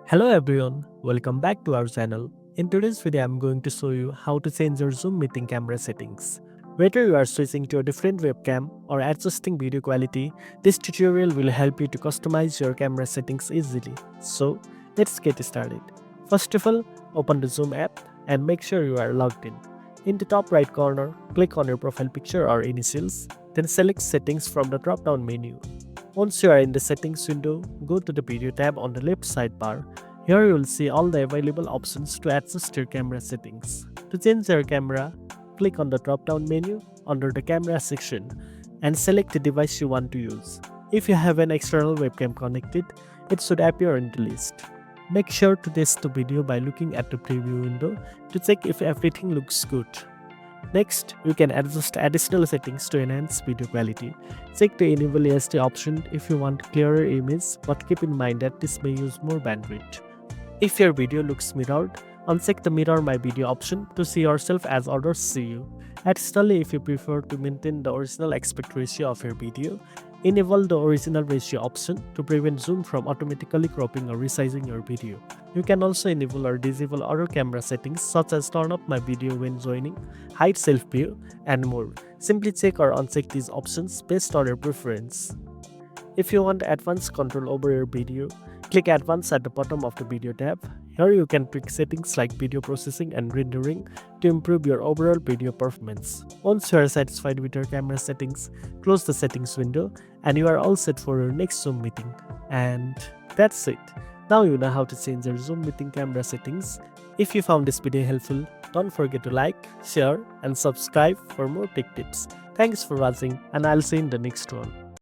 Hello everyone, welcome back to our channel. In today's video, I'm going to show you how to change your Zoom meeting camera settings. Whether you are switching to a different webcam or adjusting video quality, this tutorial will help you to customize your camera settings easily. So, let's get started. First of all, open the Zoom app and make sure you are logged in. In the top right corner, click on your profile picture or initials, then select Settings from the drop-down menu. Once you are in the settings window, go to the video tab on the left sidebar. Here you will see all the available options to adjust your camera settings. To change your camera, click on the drop-down menu under the camera section and select the device you want to use. If you have an external webcam connected, it should appear in the list. Make sure to test the video by looking at the preview window to check if everything looks good. Next, you can adjust additional settings to enhance video quality. Check the Enable HD option if you want clearer image, but keep in mind that this may use more bandwidth. If your video looks mirrored, uncheck the Mirror My Video option to see yourself as others see you. Additionally, if you prefer to maintain the original aspect ratio of your video, enable the original ratio option to prevent Zoom from automatically cropping or resizing your video. You can also enable or disable other camera settings such as turn off my video when joining, hide self-view, and more. Simply check or uncheck these options based on your preference. If you want advanced control over your video, click Advanced at the bottom of the video tab. Here you can tweak settings like video processing and rendering to improve your overall video performance. Once you are satisfied with your camera settings, close the settings window and you are all set for your next Zoom meeting. And that's it. Now you know how to change your Zoom meeting camera settings. If you found this video helpful, don't forget to like, share and subscribe for more tech tips. Thanks for watching and I'll see you in the next one.